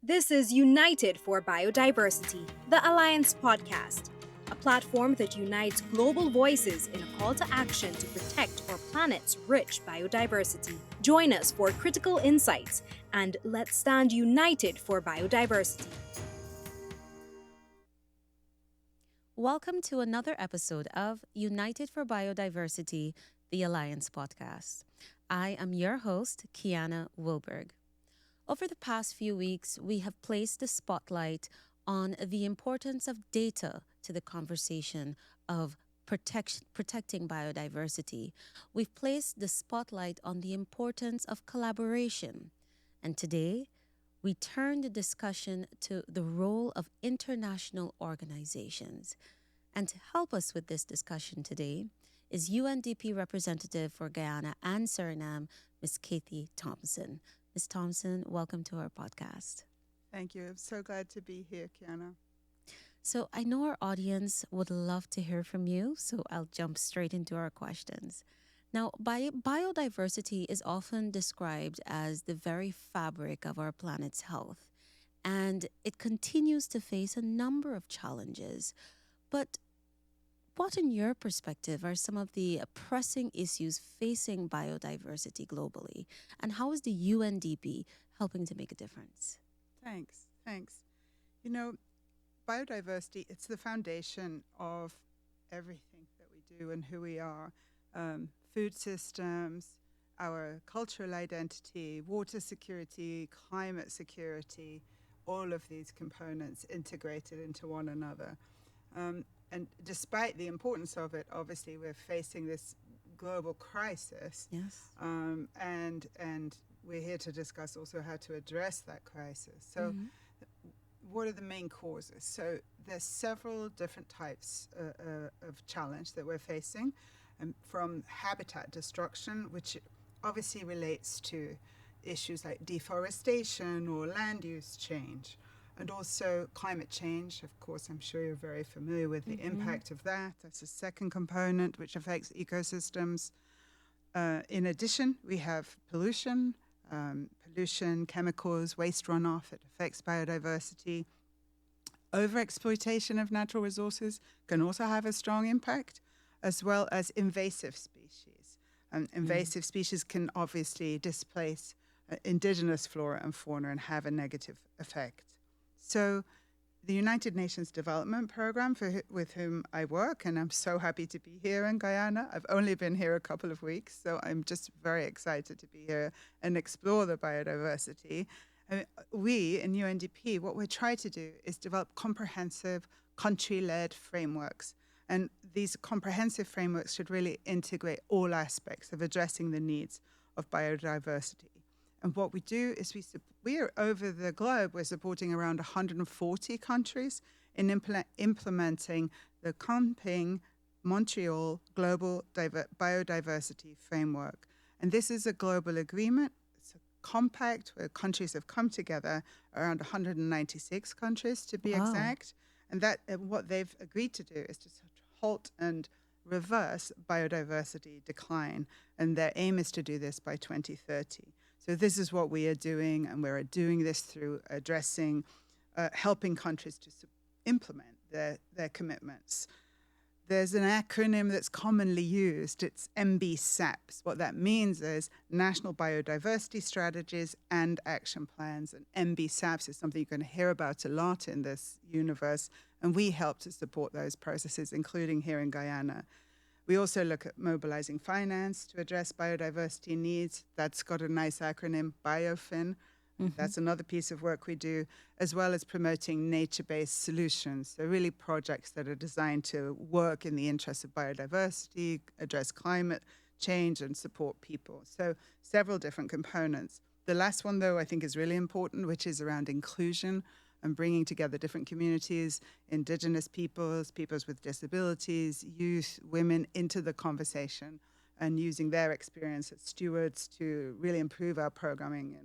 This is United for Biodiversity, the Alliance podcast, a platform that unites global voices in a call to action to protect our planet's rich biodiversity. Join us for critical insights and let's stand united for biodiversity. Welcome to another episode of United for Biodiversity, the Alliance podcast. I am your host, Kiana Wilberg. Over the past few weeks, we have placed the spotlight on the importance of data to the conversation of protecting biodiversity. We've placed the spotlight on the importance of collaboration. And today, we turn the discussion to the role of international organizations. And to help us with this discussion today is UNDP Representative for Guyana and Suriname, Ms. Kathy Thompson. Ms. Thompson, welcome to our podcast. Thank you. I'm so glad to be here, Kiana. So I know our audience would love to hear from you, so I'll jump straight into our questions. Now, biodiversity is often described as the very fabric of our planet's health, and it continues to face a number of challenges. But what, in your perspective, are some of the pressing issues facing biodiversity globally, and how is the UNDP helping to make a difference? Thanks. You know, biodiversity, it's the foundation of everything that we do and who we are. Food systems, our cultural identity, water security, climate security, all of these components integrated into one another. And despite the importance of it, obviously we're facing this global crisis. Yes. And we're here to discuss also how to address that crisis. So what are the main causes? So there's several different types of challenge that we're facing, from habitat destruction, which obviously relates to issues like deforestation or land use change, and also climate change. Of course, I'm sure you're very familiar with the impact of that. That's a second component which affects ecosystems. In addition, we have pollution, chemicals, waste runoff. It affects biodiversity. Overexploitation of natural resources can also have a strong impact, as well as invasive species. Invasive species can obviously displace indigenous flora and fauna and have a negative effect. So the United Nations Development Programme, with whom I work, and I'm so happy to be here in Guyana. I've only been here a couple of weeks, so I'm just very excited to be here and explore the biodiversity. We in UNDP, what we try to do is develop comprehensive country-led frameworks. And these comprehensive frameworks should really integrate all aspects of addressing the needs of biodiversity. And what we do is we are over the globe, we're supporting around 140 countries in implementing the Kunming Montreal Global Biodiversity Framework. And this is a global agreement. It's a compact where countries have come together, around 196 countries to be exact. And that what they've agreed to do is to halt and reverse biodiversity decline. And their aim is to do this by 2030. So this is what we are doing, and we're doing this through addressing, helping countries to implement their commitments. There's an acronym that's commonly used. It's MBSAPs. What that means is National Biodiversity Strategies and Action Plans. And MBSAPs is something you're going to hear about a lot in this universe, and we help to support those processes, including here in Guyana. We also look at mobilizing finance to address biodiversity needs. That's got a nice acronym, BioFin. That's another piece of work we do, as well as promoting nature-based solutions. So really projects that are designed to work in the interest of biodiversity, address climate change, and support people. So several different components. The last one, though, I think is really important, which is around inclusion and bringing together different communities, indigenous peoples, peoples with disabilities, youth, women into the conversation, and using their experience as stewards to really improve our programming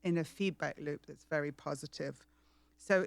in a feedback loop that's very positive. So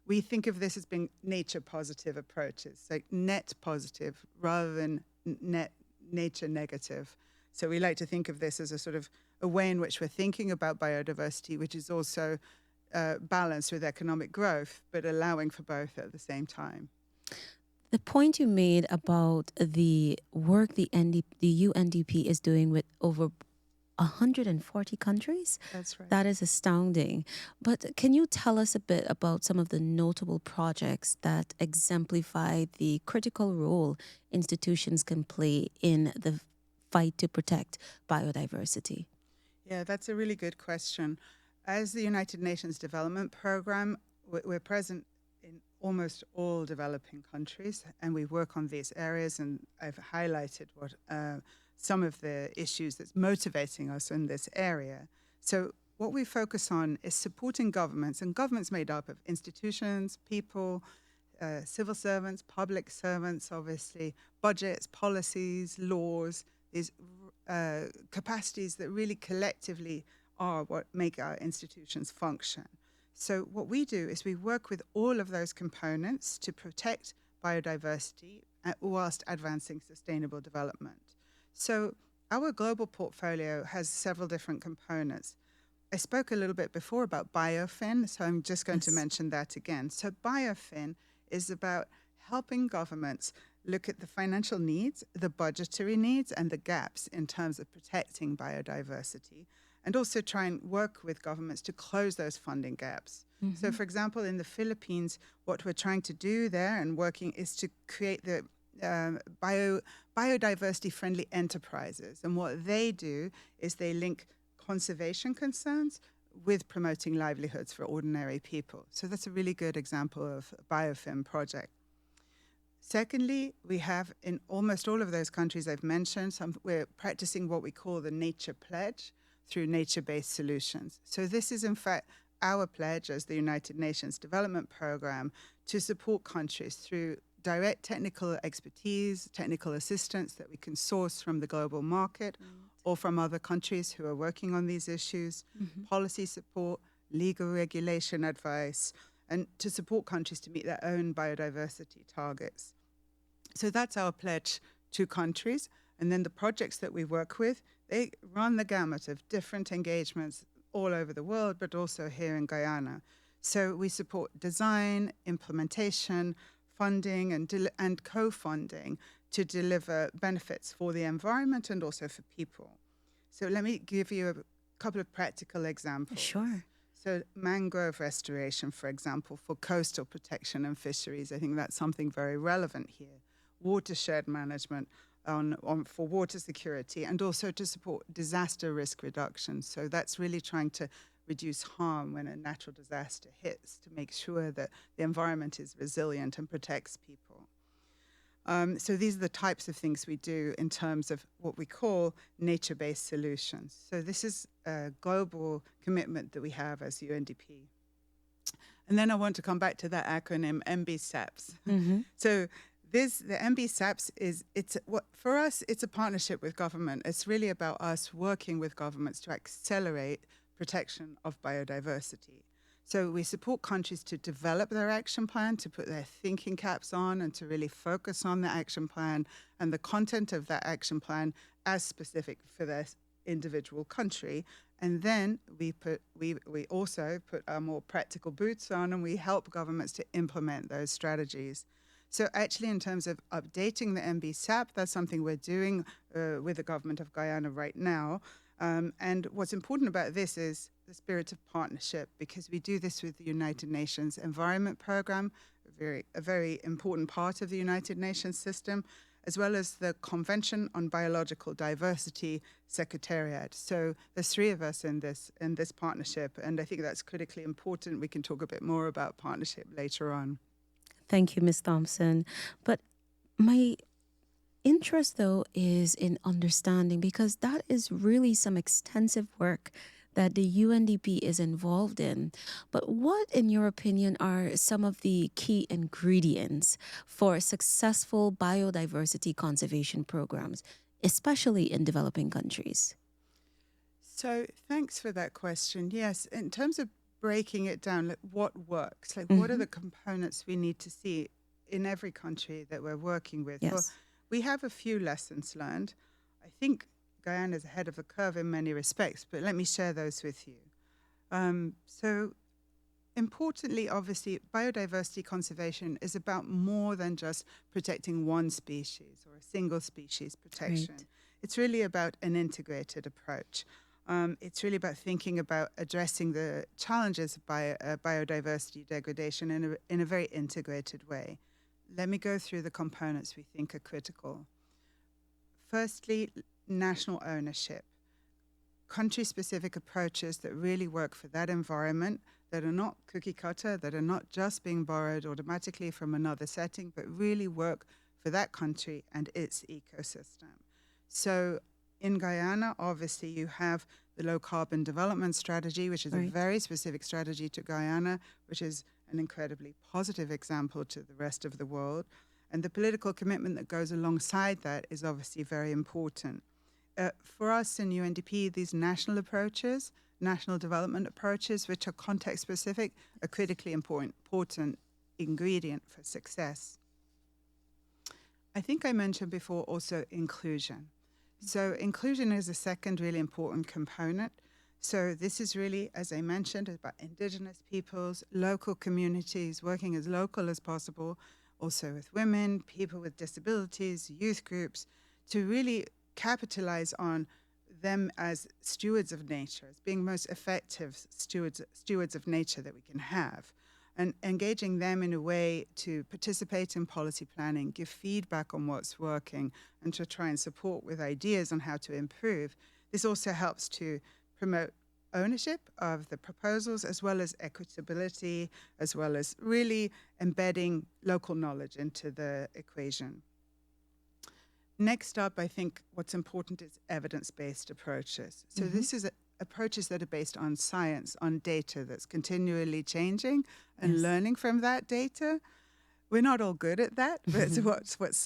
we think of this as being nature positive approaches, like net positive rather than net nature negative. So we like to think of this as a sort of a way in which we're thinking about biodiversity, which is also balance with economic growth, but allowing for both at the same time. The point you made about the work the UNDP is doing with over 140 countries, That's right. that is astounding. But can you tell us a bit about some of the notable projects that exemplify the critical role institutions can play in the fight to protect biodiversity? Yeah, that's a really good question. As the United Nations Development Program, we're present in almost all developing countries, and we work on these areas. And I've highlighted what some of the issues that's motivating us in this area. So what we focus on is supporting governments, and governments made up of institutions, people, civil servants, public servants, obviously, budgets, policies, laws, these capacities that really collectively are what make our institutions function. So what we do is we work with all of those components to protect biodiversity whilst advancing sustainable development. So our global portfolio has several different components. I spoke a little bit before about biofin, so I'm just going to mention that again. So biofin is about helping governments look at the financial needs, the budgetary needs, and the gaps in terms of protecting biodiversity, and also try and work with governments to close those funding gaps. Mm-hmm. So, for example, in the Philippines, what we're trying to do there and working is to create the biodiversity-friendly enterprises. And what they do is they link conservation concerns with promoting livelihoods for ordinary people. So that's a really good example of a biofilm project. Secondly, we have in almost all of those countries I've mentioned, we're practicing what we call the nature pledge through nature-based solutions. So this is in fact our pledge as the United Nations Development Program to support countries through direct technical expertise, technical assistance that we can source from the global market or from other countries who are working on these issues, policy support, legal regulation advice, and to support countries to meet their own biodiversity targets. So that's our pledge to countries. And then the projects that we work with, they run the gamut of different engagements all over the world, but also here in Guyana. So we support design, implementation, funding, and co-funding to deliver benefits for the environment and also for people. So let me give you a couple of practical examples. Sure. So mangrove restoration, for example, for coastal protection and fisheries, I think that's something very relevant here. Watershed management for water security, and also to support disaster risk reduction. So that's really trying to reduce harm when a natural disaster hits, to make sure that the environment is resilient and protects people. So these are the types of things we do in terms of what we call nature-based solutions. So this is a global commitment that we have as UNDP. And then I want to come back to that acronym MBSAPS. Mm-hmm. So the MBSAPS for us, it's a partnership with government. It's really about us working with governments to accelerate protection of biodiversity. So we support countries to develop their action plan, to put their thinking caps on and to really focus on the action plan and the content of that action plan as specific for their individual country. And then we also put our more practical boots on and we help governments to implement those strategies. So actually, in terms of updating the MBSAP, that's something we're doing with the government of Guyana right now. And what's important about this is the spirit of partnership, because we do this with the United Nations Environment Program, a very important part of the United Nations system, as well as the Convention on Biological Diversity Secretariat. So there's three of us in this partnership, and I think that's critically important. We can talk a bit more about partnership later on. Thank you, Ms. Thompson. But my interest, though, is in understanding, because that is really some extensive work that the UNDP is involved in. But what, in your opinion, are some of the key ingredients for successful biodiversity conservation programs, especially in developing countries? So thanks for that question. Yes, in terms of breaking it down, like what works, like what are the components we need to see in every country that we're working with? Yes. Well, we have a few lessons learned. I think Guyana is ahead of the curve in many respects, but let me share those with you. So importantly, obviously, biodiversity conservation is about more than just protecting one species or a single species protection. Great. It's really about an integrated approach. It's really about thinking about addressing the challenges of biodiversity degradation in a very integrated way. Let me go through the components we think are critical. Firstly, national ownership. Country-specific approaches that really work for that environment, that are not cookie cutter, that are not just being borrowed automatically from another setting, but really work for that country and its ecosystem. So in Guyana, obviously, you have the low carbon development strategy, which is a very specific strategy to Guyana, which is an incredibly positive example to the rest of the world. And the political commitment that goes alongside that is obviously very important. For us in UNDP, these national approaches, national development approaches, which are context-specific, are critically important ingredient for success. I think I mentioned before also inclusion. So inclusion is a second really important component. So this is really, as I mentioned, about indigenous peoples, local communities, working as local as possible, also with women, people with disabilities, youth groups, to really capitalize on them as stewards of nature, as being most effective stewards of nature that we can have, and engaging them in a way to participate in policy planning, give feedback on what's working, and to try and support with ideas on how to improve. This also helps to promote ownership of the proposals, as well as equitability, as well as really embedding local knowledge into the equation. Next up, I think what's important is evidence-based approaches. So this is approaches that are based on science, on data that's continually changing and learning from that data. We're not all good at that, but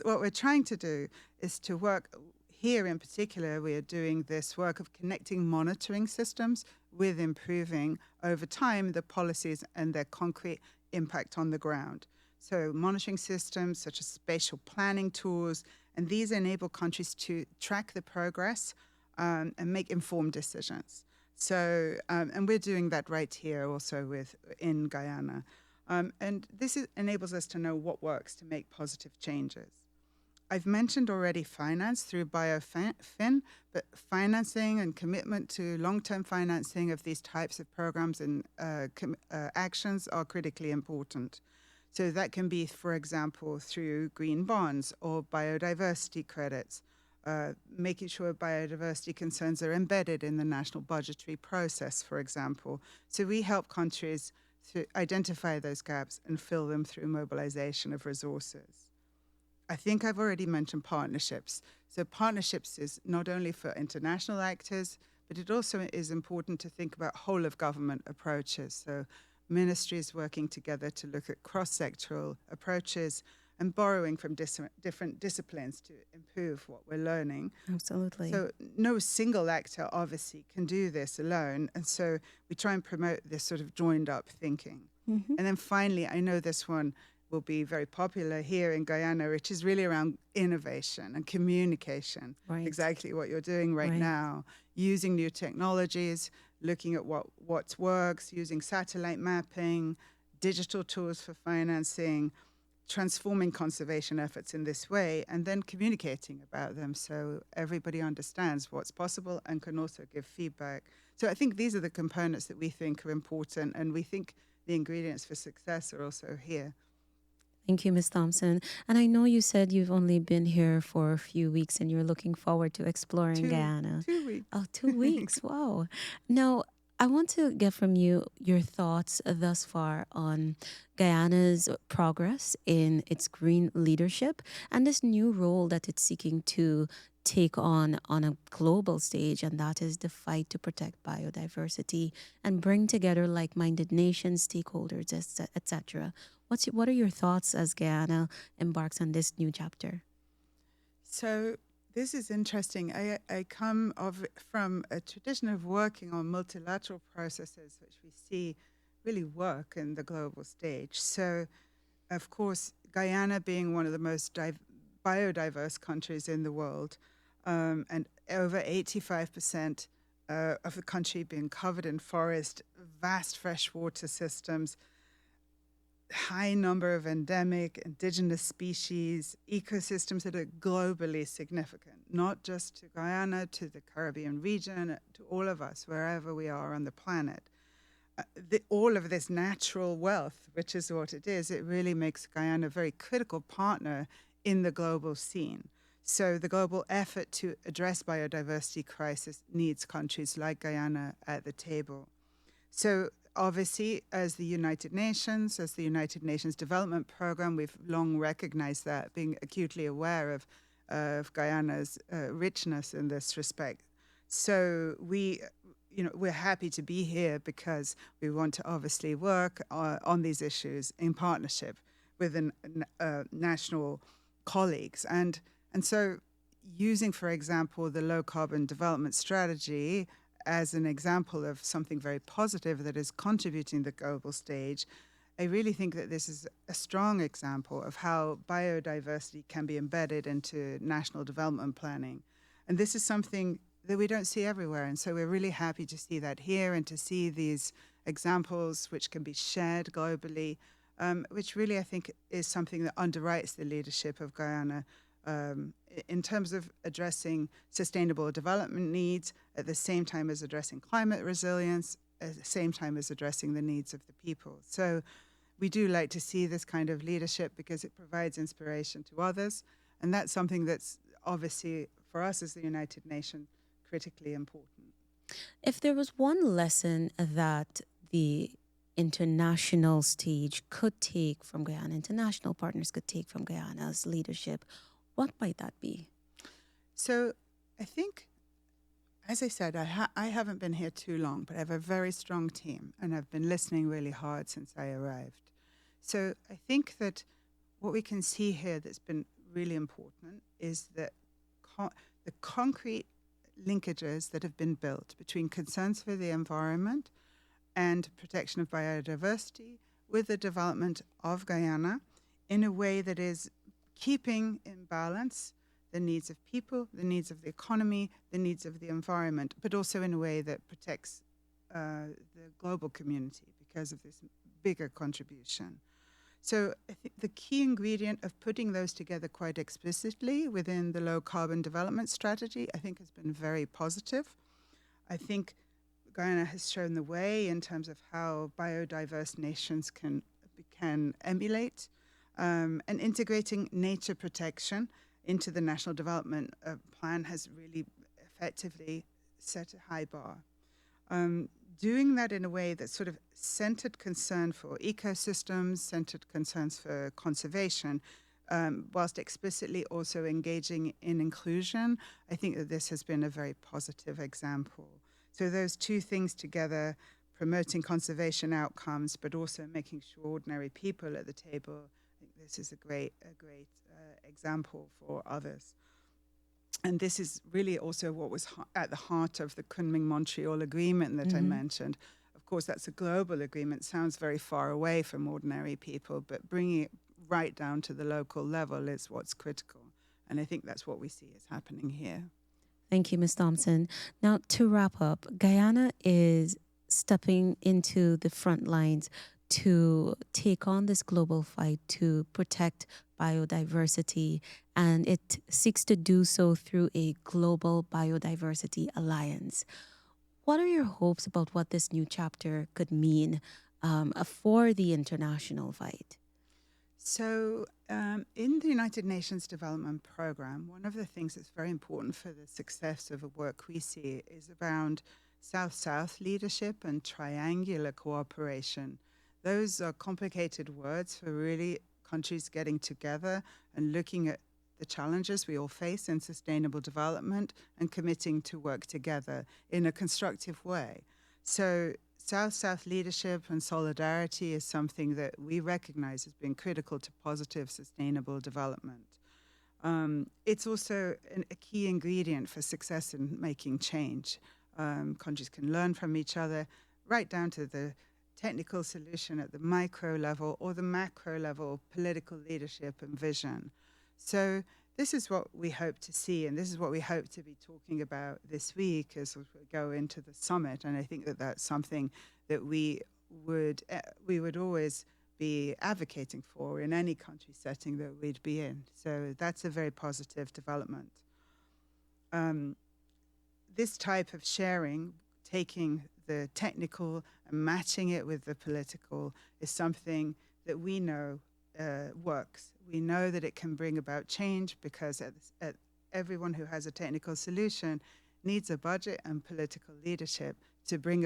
what we're trying to do is to work. Here in particular, we are doing this work of connecting monitoring systems with improving over time the policies and their concrete impact on the ground. So monitoring systems such as spatial planning tools, and these enable countries to track the progress and make informed decisions. So, and we're doing that right here also in Guyana. And this enables us to know what works to make positive changes. I've mentioned already finance through BioFin, but financing and commitment to long-term financing of these types of programs and actions are critically important. So that can be, for example, through green bonds or biodiversity credits, making sure biodiversity concerns are embedded in the national budgetary process, for example. So we help countries to identify those gaps and fill them through mobilization of resources. I think I've already mentioned partnerships. So partnerships is not only for international actors, but it also is important to think about whole of government approaches. So ministries working together to look at cross-sectoral approaches and borrowing from different disciplines to improve what we're learning. Absolutely. So no single actor obviously can do this alone. And so we try and promote this sort of joined up thinking. And then finally, I know this one will be very popular here in Guyana, which is really around innovation and communication. Right. Exactly what you're doing right now, using new technologies, looking at what works, using satellite mapping, digital tools for financing, transforming conservation efforts in this way, and then communicating about them so everybody understands what's possible and can also give feedback. So I think these are the components that we think are important, and we think the ingredients for success are also here. Thank you, Ms. Thompson. And I know you said you've only been here for a few weeks and you're looking forward to exploring Guyana. 2 weeks. Oh, 2 weeks. Wow. Now, I want to get from you your thoughts thus far on Guyana's progress in its green leadership and this new role that it's seeking to take on a global stage, and that is the fight to protect biodiversity and bring together like-minded nations, stakeholders, etc. What are your thoughts as Guyana embarks on this new chapter? So this is interesting. I come from a tradition of working on multilateral processes, which we see really work in the global stage. So, of course, Guyana being one of the most biodiverse countries in the world, and over 85% of the country being covered in forest, vast freshwater systems, high number of endemic indigenous species, ecosystems that are globally significant, not just to Guyana, to the Caribbean region, to all of us, wherever we are on the planet. All of this natural wealth, which is what it is, it really makes Guyana a very critical partner in the global scene. So the global effort to address biodiversity crisis needs countries like Guyana at the table. So obviously, as the United Nations Development Program, we've long recognized that, being acutely aware of Guyana's richness in this respect. So we're happy to be here because we want to obviously work on these issues in partnership with national colleagues. And so using, for example, the low carbon development strategy as an example of something very positive that is contributing to the global stage, I really think that this is a strong example of how biodiversity can be embedded into national development planning. And this is something that we don't see everywhere. And so we're really happy to see that here and to see these examples which can be shared globally, which really I think is something that underwrites the leadership of Guyana in terms of addressing sustainable development needs at the same time as addressing climate resilience, at the same time as addressing the needs of the people. So we do like to see this kind of leadership because it provides inspiration to others. And that's something that's obviously, for us as the United Nations, critically important. If there was one lesson that the international stage could take from Guyana, international partners could take from Guyana's leadership, what might that be? So I think, as I said, I haven't been here too long, but I have a very strong team, and I've been listening really hard since I arrived. So I think that what we can see here that's been really important is that the concrete linkages that have been built between concerns for the environment and protection of biodiversity with the development of Guyana in a way that is keeping in balance the needs of people, the needs of the economy, the needs of the environment, but also in a way that protects the global community because of this bigger contribution. So I think the key ingredient of putting those together quite explicitly within the low carbon development strategy, I think has been very positive. I think Guyana has shown the way in terms of how biodiverse nations can emulate and integrating nature protection into the national development plan has really effectively set a high bar. Doing that in a way that's sort of centered concern for ecosystems, centered concerns for conservation, whilst explicitly also engaging in inclusion, I think that this has been a very positive example. So those two things together, promoting conservation outcomes, but also making sure ordinary people at the table, I think this is a great example for others. And this is really also what was at the heart of the Kunming-Montreal Agreement that I mentioned. Of course, that's a global agreement, sounds very far away from ordinary people, but bringing it right down to the local level is what's critical. And I think that's what we see is happening here. Thank you, Ms. Thompson. Now, to wrap up, Guyana is stepping into the front lines to take on this global fight to protect biodiversity, and it seeks to do so through a Global Biodiversity Alliance. What are your hopes about what this new chapter could mean for the international fight? So in the United Nations Development Program, one of the things that's very important for the success of the work we see is around South-South leadership and triangular cooperation. Those are complicated words for really countries getting together and looking at the challenges we all face in sustainable development and committing to work together in a constructive way. So South-South leadership and solidarity is something that we recognize as being critical to positive sustainable development. It's also a key ingredient for success in making change. Countries can learn from each other right down to the technical solution at the micro level or the macro level, political leadership and vision. So this is what we hope to see, and this is what we hope to be talking about this week as we go into the summit. And I think that that's something that we would always be advocating for in any country setting that we'd be in. So that's a very positive development. This type of sharing, taking the technical and matching it with the political, is something that we know works. We know that it can bring about change because everyone who has a technical solution needs a budget and political leadership to bring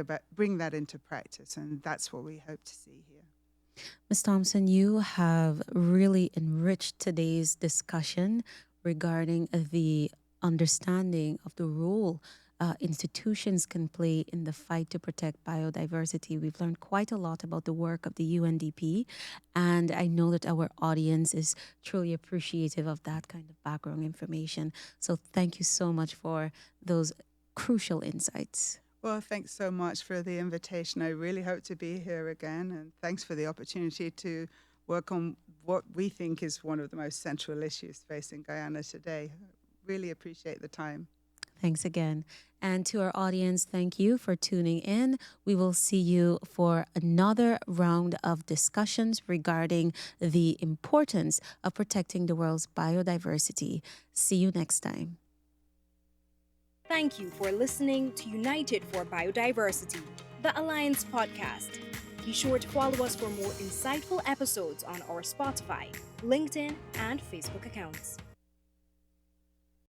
that into practice, and that's what we hope to see here. Ms. Thompson, you have really enriched today's discussion regarding the understanding of the role institutions can play in the fight to protect biodiversity. We've learned quite a lot about the work of the UNDP, and I know that our audience is truly appreciative of that kind of background information. So thank you so much for those crucial insights. Well, thanks so much for the invitation. I really hope to be here again, and thanks for the opportunity to work on what we think is one of the most central issues facing Guyana today. Really appreciate the time. Thanks again. And to our audience, thank you for tuning in. We will see you for another round of discussions regarding the importance of protecting the world's biodiversity. See you next time. Thank you for listening to United for Biodiversity, the Alliance podcast. Be sure to follow us for more insightful episodes on our Spotify, LinkedIn, and Facebook accounts.